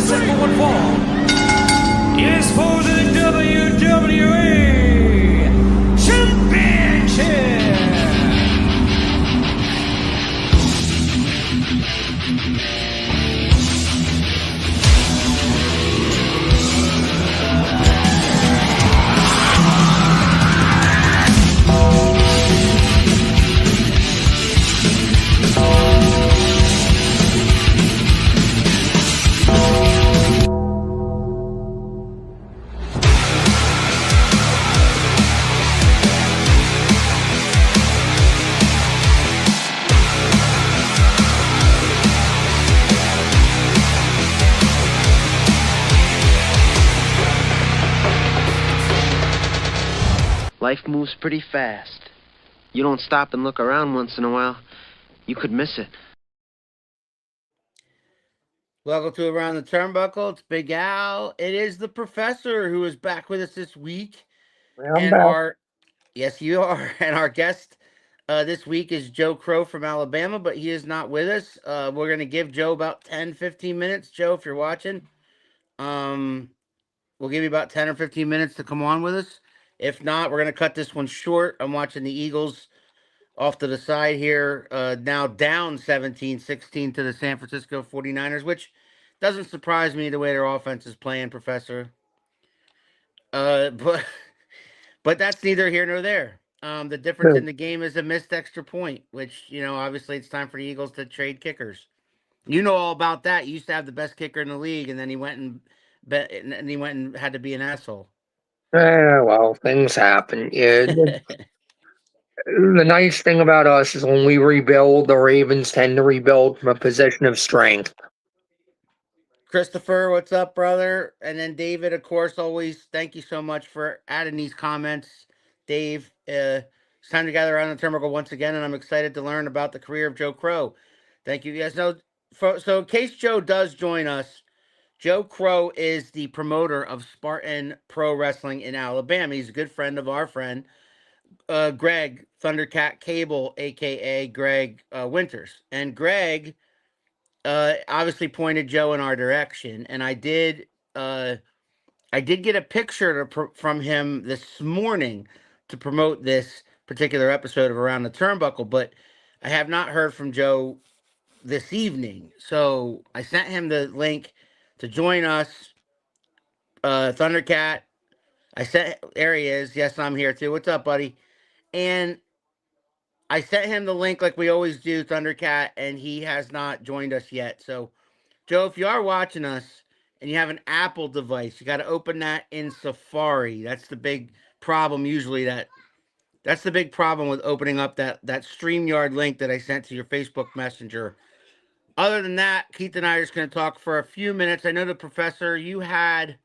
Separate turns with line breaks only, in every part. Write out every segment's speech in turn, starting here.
This number one fall is for the WWE Championship.
Life moves pretty fast. You don't stop and look around once in a while, you could miss it.
Welcome to Around the Turnbuckle. It's Big Al. It is the Professor who is back with us this week.
I'm back.
Yes, you are. And our guest this week is Joe Crowe from Alabama, but he is not with us. We're going to give Joe about 10, 15 minutes. Joe, if you're watching, we'll give you about 10 or 15 minutes to come on with us. If not, we're going to cut this one short. I'm watching the Eagles off to the side here, now down 17-16 to the San Francisco 49ers, which doesn't surprise me the way their offense is playing, Professor. But that's neither here nor there. The difference in the game is a missed extra point, which, obviously it's time for the Eagles to trade kickers. You know all about that. You used to have the best kicker in the league, and then he went and had to be an asshole.
Well, things happen. Yeah. The nice thing about us is when we rebuild, the Ravens tend to rebuild from a position of strength.
Christopher, what's up, brother? And then David, of course, always thank you so much for adding these comments. Dave, it's time to gather around the turnbuckle once again, and I'm excited to learn about the career of Joe Crowe. Thank you. Yes, so in case Joe does join us, Joe Crowe is the promoter of Spartan Pro Wrestling in Alabama. He's a good friend of our friend, Greg Thundercat Cable, a.k.a. Greg Winters. And Greg obviously pointed Joe in our direction, and I did get a picture from him this morning to promote this particular episode of Around the Turnbuckle, but I have not heard from Joe this evening. So I sent him the link to join us. Thundercat. There he is. Yes, I'm here too. What's up, buddy? And I sent him the link like we always do, Thundercat, and he has not joined us yet. So, Joe, if you are watching us and you have an Apple device, you got to open that in Safari. That's the big problem usually. That's the big problem with opening up that StreamYard link that I sent to your Facebook Messenger. Other than that, Keith and I are just going to talk for a few minutes. I know the Professor, you had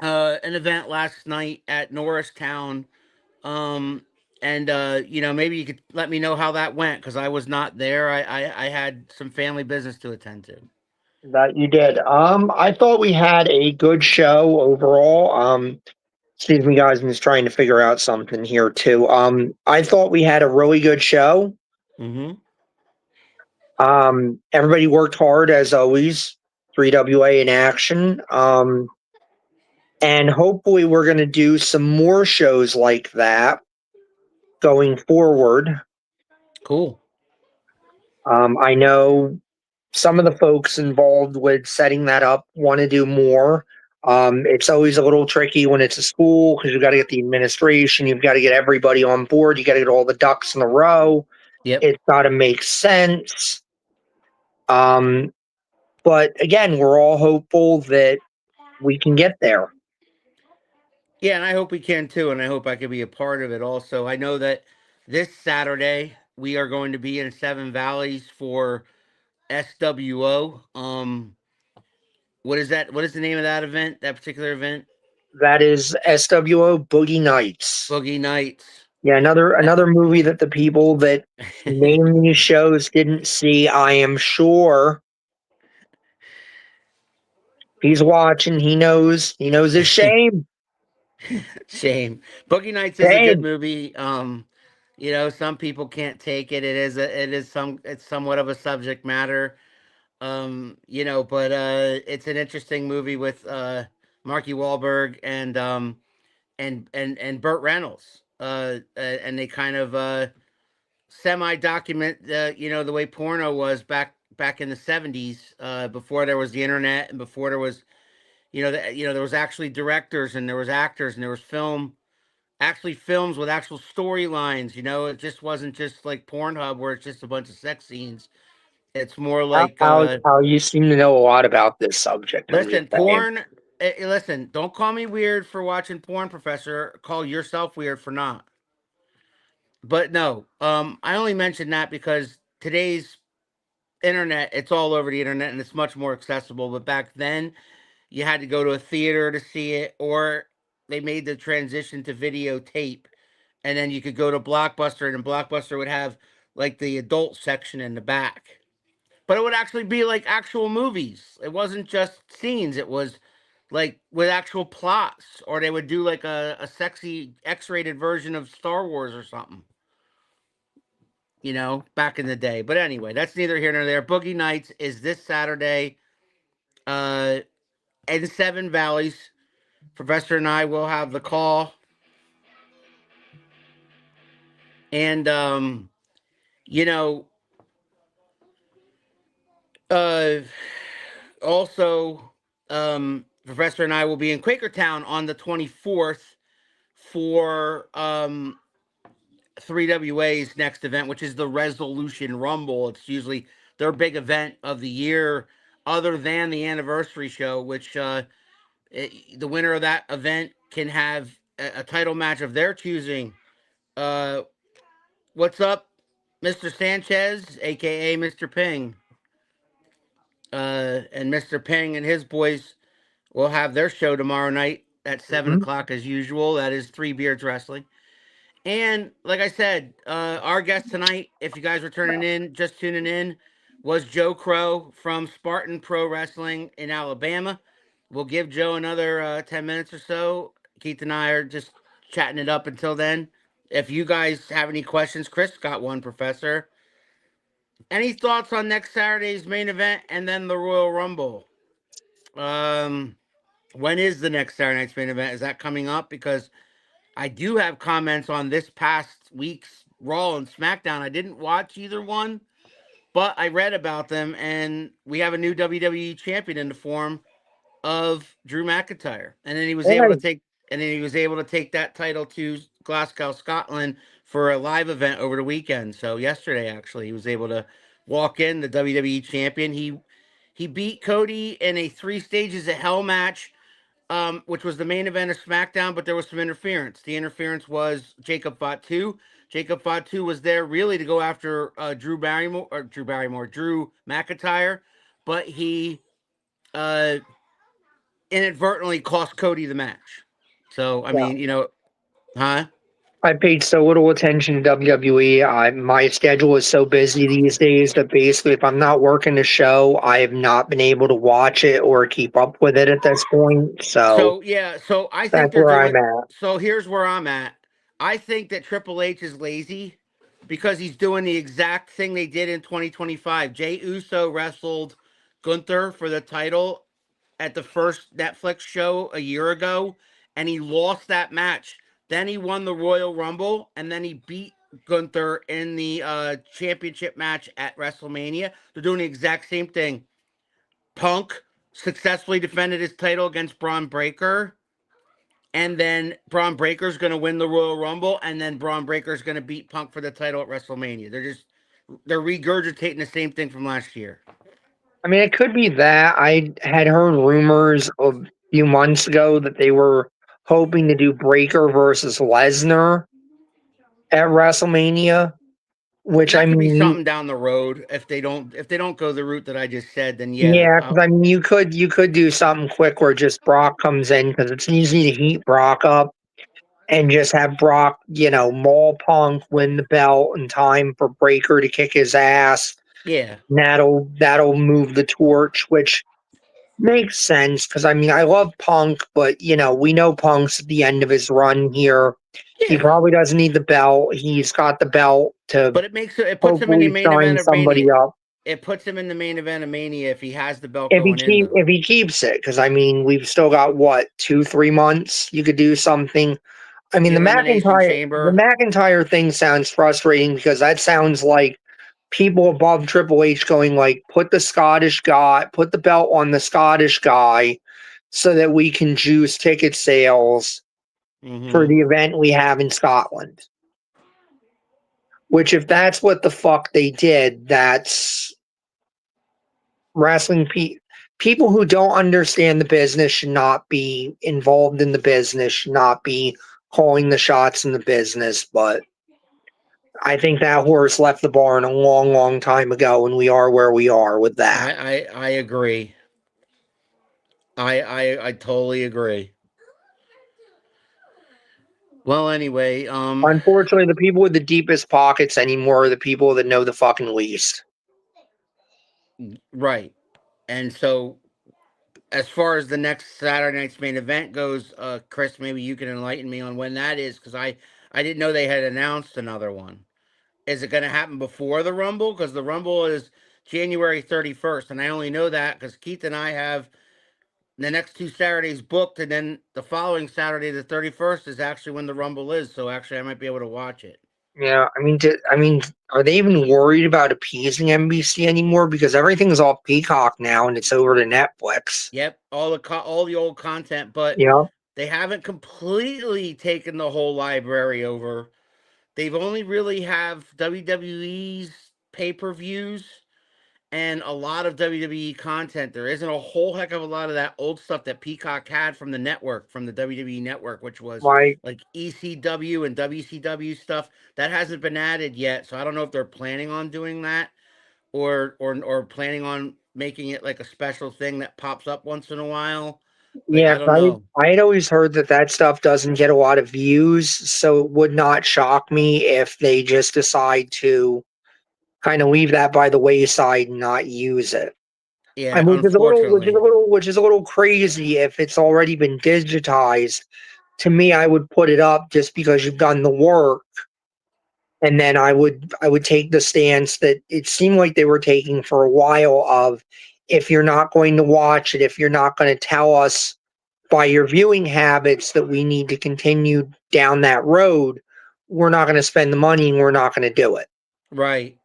an event last night at Norristown. And maybe you could let me know how that went, because I was not there. I had some family business to attend to.
That you did. I thought we had a good show overall. Excuse me, guys. I'm just trying to figure out something here too. I thought we had a really good show.
Mm-hmm.
Everybody worked hard as always. 3WA in action. And hopefully we're going to do some more shows like that going forward.
Cool.
I know some of the folks involved with setting that up want to do more. It's always a little tricky when it's a school because you've got to get the administration, you've got to get everybody on board, you got to get all the ducks in a row.
Yep.
It's got to make sense. But again, we're all hopeful that we can get there.
Yeah, and I hope we can too, and I hope I can be a part of it also. I know that this Saturday we are going to be in Seven Valleys for SWO. What is that? What is the name of that event? That particular event?
That is SWO Boogie Nights.
Boogie Nights.
Yeah, another movie that the people that name these shows didn't see, I am sure. He's watching, he knows his shame.
Shame. Boogie Nights is a good movie. Some people can't take it. It's somewhat of a subject matter. But it's an interesting movie with Marky Wahlberg and Burt Reynolds. And they kind of semi document the way porno was back in the 70s, before there was the internet and before there was there was actually directors and there was actors and there was films with actual storylines. It just wasn't just like Pornhub where it's just a bunch of sex scenes. It's more like
How you seem to know a lot about this subject, I'm just
listen,
saying.
porn. Listen, don't call me weird for watching porn, Professor. Call yourself weird for not. But no, I only mentioned that because today's internet, it's all over the internet and it's much more accessible. But back then, you had to go to a theater to see it, or they made the transition to videotape, and then you could go to Blockbuster, and Blockbuster would have like the adult section in the back. But it would actually be like actual movies. It wasn't just scenes. It was like with actual plots, or they would do like a sexy X-rated version of Star Wars or something. Back in the day. But anyway, that's neither here nor there. Boogie Nights is this Saturday, uh, in Seven Valleys. Professor and I will have the call, and you know, uh, also, Professor and I will be in Quakertown on the 24th for 3WA's next event, which is the Resolution Rumble. It's usually their big event of the year, other than the anniversary show, which the winner of that event can have a title match of their choosing. Uh, what's up, Mr. Sanchez, aka Mr. Ping? And Mr. Ping and his boys will have their show tomorrow night at 7 o'clock as usual. That is Three Beards Wrestling. And like I said, our guest tonight, if you guys were just tuning in, was Joe Crowe from Spartan Pro Wrestling in Alabama. We'll give Joe another 10 minutes or so. Keith and I are just chatting it up until then. If you guys have any questions, Chris got one, Professor. Any thoughts on next Saturday's main event and then the Royal Rumble? When is the next Saturday night's main event? Is that coming up? Because I do have comments on this past week's Raw and SmackDown. I didn't watch either one, but I read about them, and we have a new WWE champion in the form of Drew McIntyre. And then he was able to take that title to Glasgow, Scotland for a live event over the weekend. So yesterday, actually, he was able to walk in the WWE champion. He beat Cody in a 3 stages of hell match, which was the main event of SmackDown, but there was some interference. The interference was Jacob Fatu. Jacob Fatu was there really to go after Drew McIntyre, but he inadvertently cost Cody the match. So, I mean, huh?
I paid so little attention to WWE. My schedule is so busy these days that basically, if I'm not working the show, I have not been able to watch it or keep up with it at this point. So
So I think
that's
they're
where
doing.
I'm at.
So here's where I'm at. I think that Triple H is lazy because he's doing the exact thing they did in 2025. Jey Uso wrestled Gunther for the title at the first Netflix show a year ago, and he lost that match. Then he won the Royal Rumble, and then he beat Gunther in the championship match at WrestleMania. They're doing the exact same thing. Punk successfully defended his title against Braun Breaker, and then Braun Breaker's going to win the Royal Rumble, and then Braun Breaker's going to beat Punk for the title at WrestleMania. They're regurgitating the same thing from last year.
I mean, it could be that. I had heard rumors a few months ago that they were hoping to do Breaker versus Lesnar at WrestleMania, which I
That could be
mean,
something down the road if they don't go the route that I just said. Then yeah,
yeah, because I mean, you could do something quick where just Brock comes in because it's easy to heat Brock up and just have Brock, maul Punk, win the belt in time for Breaker to kick his ass.
yeah.
And that'll move the torch, which makes sense because I mean I love Punk, but we know Punk's at the end of his run here. He
Yeah,
probably doesn't need the belt. He's got the belt to
but it puts him in the
hopefully
main
shine
event of
somebody
Mania.
up.
it puts him in the main event of Mania if he has the belt going in, though.
if he keeps it, because I mean we've still got what 2-3 months. You could do something. I mean
The Elimination
The
Chamber.
McIntyre thing sounds frustrating because that sounds like people above Triple H going like, put the belt on the Scottish guy, so that we can juice ticket sales for
Hmm.
the event we have in Scotland. Which, if that's what the fuck they did, that's wrestling. People who don't understand the business should not be involved in the business, should not be calling the shots in the business. But I think that horse left the barn a long, long time ago, and we are where we are with that.
I agree. I totally agree. Well, anyway,
Unfortunately, the people with the deepest pockets anymore are the people that know the fucking least.
right. And so, as far as the next Saturday night's main event goes, Chris, maybe you can enlighten me on when that is, because I didn't know they had announced another one. Is it going to happen before the Rumble? Because the Rumble is January 31st, and I only know that because Keith and I have the next two Saturdays booked, and then the following Saturday, the 31st, is actually when the Rumble is. So actually, I might be able to watch it.
Yeah, I mean, are they even worried about appeasing NBC anymore? Because everything's off Peacock now, and it's over to Netflix.
Yep, all the old content, but
Yeah,
they haven't completely taken the whole library over. They've only really have WWE's pay-per-views and a lot of WWE content. There isn't a whole heck of a lot of that old stuff that Peacock had from the network, from the WWE network, which was
like
like ECW and WCW stuff. That hasn't been added yet, so I don't know if they're planning on doing that or planning on making it like a special thing that pops up once in a while. Like
yeah.
I don't know.
I had always heard that that stuff doesn't get a lot of views, so it would not shock me if they just decide to kind of leave that by the wayside and not use it.
Yeah,
And
unfortunately.
which is a little crazy if it's already been digitized. To me, I would put it up just because you've done the work, and then I would take the stance that it seemed like they were taking for a while of, if you're not going to watch it, if you're not going to tell us by your viewing habits that we need to continue down that road, we're not going to spend the money and we're not going to do it.
Right.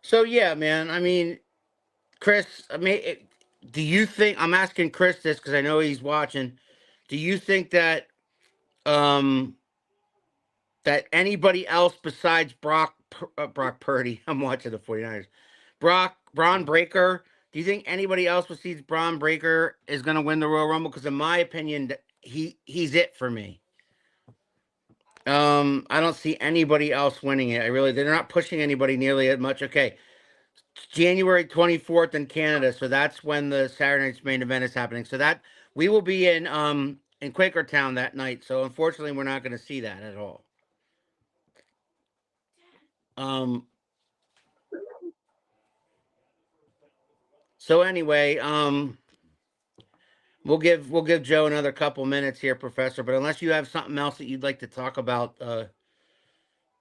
So yeah, man. I mean, Chris, do you think I'm asking Chris this because I know he's watching? Do you think um that anybody else besides Brock Purdy, I'm watching the 49ers, Braun Breaker, do you think anybody else besides Braun Breaker is going to win the Royal Rumble? Because in my opinion, he's it for me. I don't see anybody else winning it. They're not pushing anybody nearly as much. Okay, January 24th in Canada, so that's when the Saturday night's main event is happening. So that we will be in Quakertown that night. So unfortunately, we're not going to see that at all. Um. So anyway, we'll give Joe another couple minutes here, Professor. But unless you have something else that you'd like to talk about,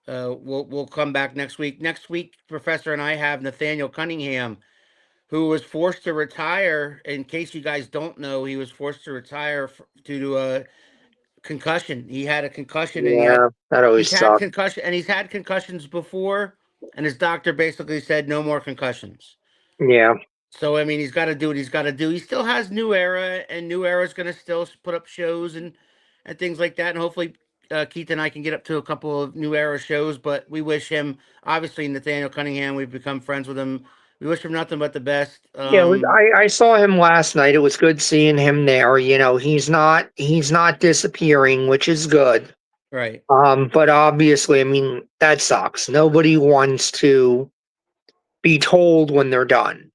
we'll come back next week. Next week, Professor and I have Nathaniel Cunningham, who was forced to retire. In case you guys don't know, he was forced to retire due to a concussion. He had a concussion, and
Yeah, that always sucks.
he's had concussions before, and his doctor basically said no more concussions.
Yeah.
So I mean, he's got to do what he's got to do. He still has New Era, and New Era is going to still put up shows and things like that. And hopefully, Keith and I can get up to a couple of New Era shows. But we wish him, obviously, Nathaniel Cunningham. We've become friends with him. We wish him nothing but the best.
Yeah, I saw him last night. It was good seeing him there. You know, he's not disappearing, which is good.
Right.
But obviously, I mean, that sucks. Nobody wants to be told when they're done.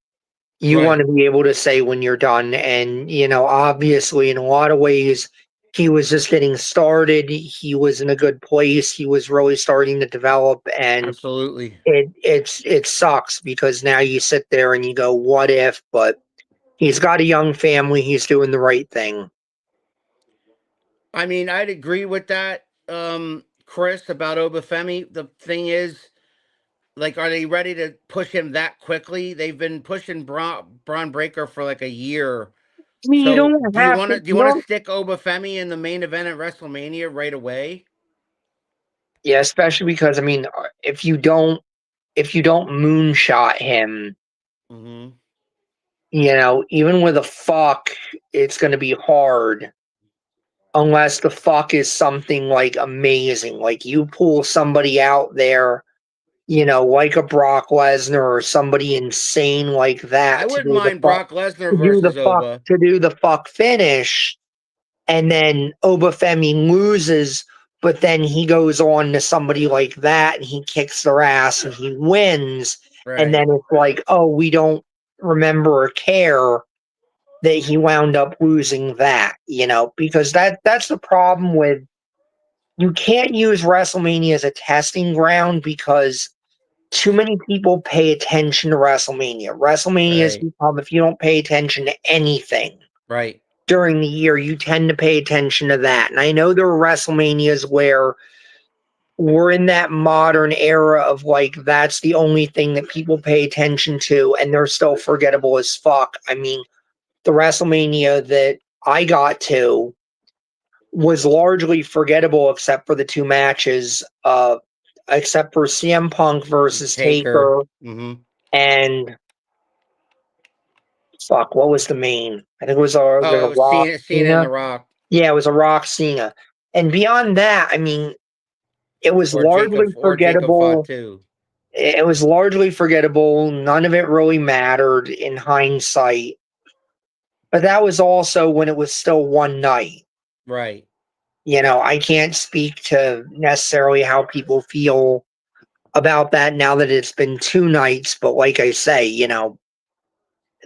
You want
Right.
to be able to say when you're done. And, you know, obviously, in a lot of ways, he was just getting started. He was in a good place. He was really starting to develop. And
Absolutely.
it sucks because now you sit there and you go, what if? But he's got a young family. He's doing the right thing.
I mean, I'd agree with that, Chris, about Obafemi. The thing is, Like, are they ready to push him that quickly? They've been pushing Braun Breaker for like a year.
I mean, you
So
don't have to.
do you
You
want to
don't.
stick Obafemi in the main event at WrestleMania right away?
Yeah, especially because I mean, if you don't moonshot him,
Mm-hmm.
even with a fuck, it's going to be hard unless the fuck is something like amazing. Like you pull somebody out there, like a Brock Lesnar or somebody insane like
I
that to
wouldn't
do the
mind
fuck,
Brock Lesnar versus Oba.
to do the fuck finish, and then Obafemi loses, but then he goes on to somebody like that and he kicks their ass and he wins, and
Right,
then it's like, oh, we don't remember or care that he wound up losing that, because that's the problem with you can't use WrestleMania as a testing ground because too many people pay attention to WrestleMania. WrestleMania has
right,
become, if you don't pay attention to anything
right.
during the year, you tend to pay attention to that. And I know there are WrestleManias where we're in that modern era of like that's the only thing that people pay attention to and they're still forgettable as fuck. I mean, the WrestleMania that I got to was largely forgettable except for the two matches, except for CM Punk versus
Taker.
Taker
Mm-hmm.
and fuck, what was the main? I think it was
Oh,
a
it was
Rock
Cena and
Cena.
The Rock
Yeah, it was a Rock Cena. And beyond that, I mean, it was largely
or Jacob
forgettable.
Fatu.
It was largely forgettable. None of it really mattered in hindsight. But that was also when it was still one night.
Right.
I can't speak to necessarily how people feel about that now that it's been two nights. But like I say,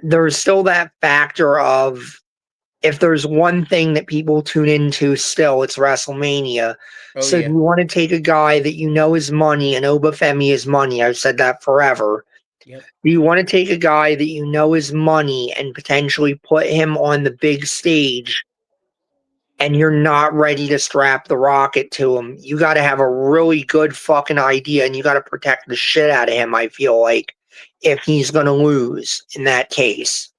there's still that factor of if there's one thing that people tune into still, it's WrestleMania.
Oh
So do
yeah.
you want to take a guy that you know is money and Obafemi is money? I've said that forever.
Yep.
Do you want to take a guy that you know is money and potentially put him on the big stage and you're not ready to strap the rocket to him? You got to have a really good fucking idea and you got to protect the shit out of him, I feel like, if he's going to lose in that case.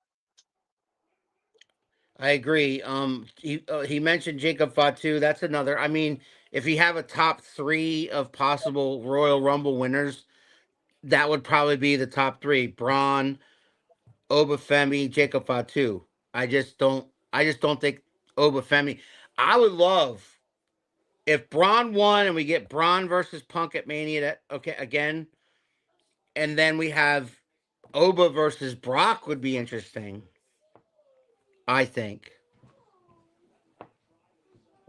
I agree. He mentioned Jacob Fatu. That's another. I mean, if you have a top three of possible Royal Rumble winners, that would probably be the top three: Braun, Obafemi, Jacob Fatu. I just don't. I just don't think Obafemi. I would love if Braun won and we get Braun versus Punk at Mania. That okay again, and then we have Oba versus Brock would be interesting. I think.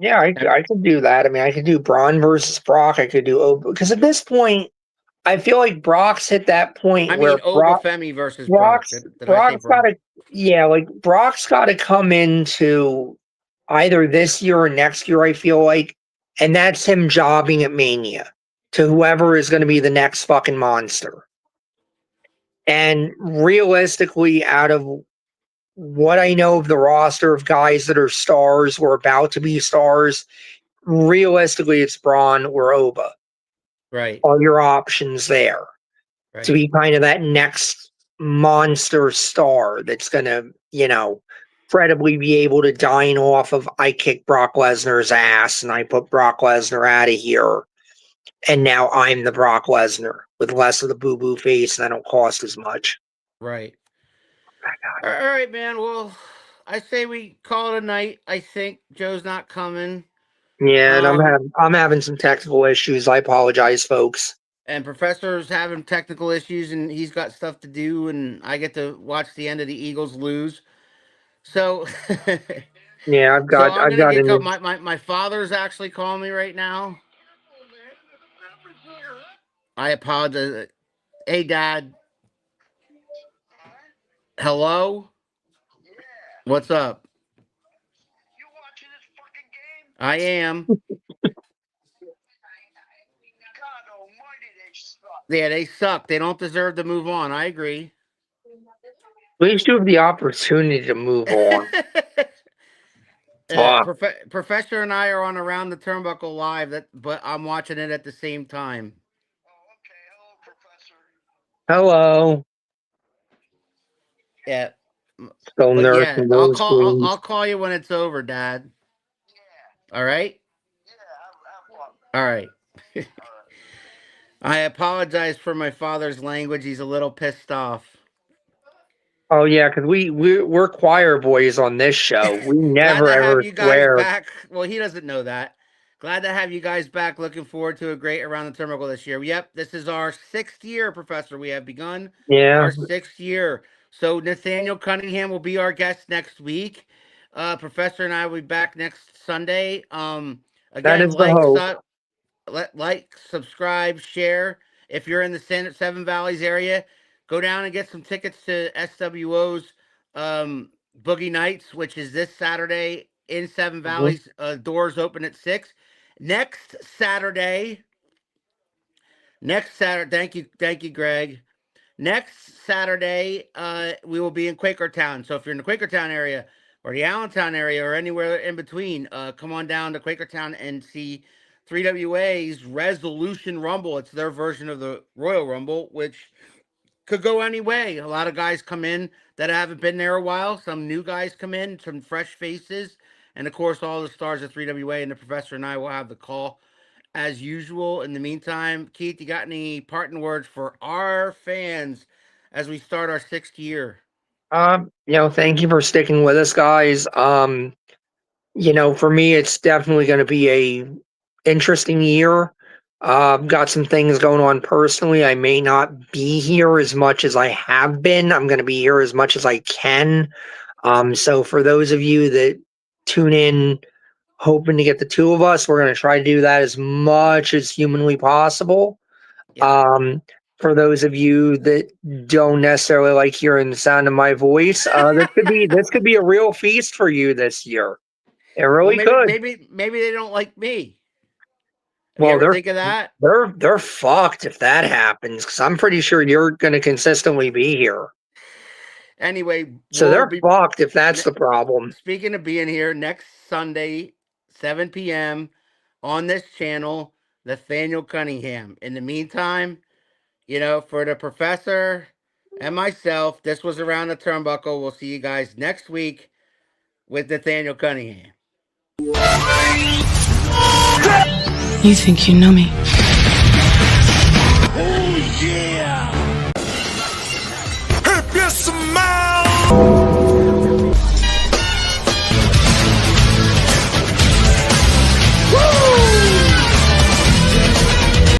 Yeah, I could do that. I mean, I could do Braun versus Brock. I could do because at this point, I feel like Brock's hit that
I
point where
mean, Obafemi versus Brock.
Brock's
Did I say
Brock's got
Brock?
to yeah, like Brock's got to come into either this year or next year. I feel like, and that's him jobbing at Mania to whoever is going to be the next fucking monster. And realistically, out of what I know of the roster of guys that are stars or about to be stars, realistically, it's Braun or Oba.
Right.
All your options there to
Right.
be kind of that next monster star that's going to, credibly be able to dine off of I kick Brock Lesnar's ass and I put Brock Lesnar out of here. And now I'm the Brock Lesnar with less of the boo boo face and I don't cost as much.
Right. All right, man. Well, I say we call it a night. I think Joe's not coming.
Yeah, and
Um,
I'm having some technical issues. I apologize, folks.
and Professor's having technical issues, and he's got stuff to do, and I get to watch the end of the Eagles lose. So,
Yeah,
so I'm
I've
gonna
got
get
an
my father's actually calling me right now. I apologize. Hey, Dad. Hello. What's up? I am. Yeah, they suck. They don't deserve to move on. I agree.
at least you have the opportunity to move on. Fuck.
Professor and I are on Around the Turnbuckle live, but I'm watching it at the same time.
Hello.
Yeah.
Still
But yeah,
nursing those wounds.
I'll call you when it's over, Dad. All right? All right. I apologize for my father's language. He's a little pissed off.
Oh yeah, because we're choir boys on this show. We
Glad
never
to have
ever
you guys
swear.
back. Well, he doesn't know that. Glad to have you guys back. Looking forward to a great Around the Turnbuckle this year. Yep, this is our 6th year, Professor. We have begun
Yeah,
our 6th year. So Nathaniel Cunningham will be our guest next week. Professor and I will be back next Sunday.
that
Again,
is the hope.
subscribe, share. If you're in the Seven Valleys area, go down and get some tickets to SWO's Boogie Nights, which is this Saturday in Seven
Mhm.
Valleys. Doors open at 6. Next Saturday. Thank you, Greg. Next Saturday, we will be in Quakertown. So if you're in the Quakertown area or the Allentown area or anywhere in between, come on down to Quakertown and see 3WA's Resolution Rumble. It's their version of the Royal Rumble, which could go any way. A lot of guys come in that haven't been there a while. Some new guys come in, some fresh faces. And of course, all the stars of 3WA and the Professor and I will have the call as usual. In the meantime, Keith, you got any parting words for our fans as we start our 6th year?
Thank you for sticking with us, guys. For me, it's definitely going to be a interesting year. Got some things going on personally. I may not be here as much as I have been. I'm going to be here as much as I can. So for those of you that tune in hoping to get the two of us, we're going to try to do that as much as humanly possible.
Yep.
For those of you that don't necessarily like hearing the sound of my voice, this could be a real feast for you this year. It
Well,
really could.
maybe they don't like me. Have you
Well,
ever think of that?
they're fucked if that happens, because I'm pretty sure you're going to consistently be here.
Anyway,
So
we'll
they're
be
fucked if that's the problem.
speaking of being here next Sunday, 7 p.m. on this channel, Nathaniel Cunningham. In the meantime, for the Professor and myself, this was Around the Turnbuckle. We'll see you guys next week with Nathaniel Cunningham.
You think you know me?
Oh, yeah. If you smile.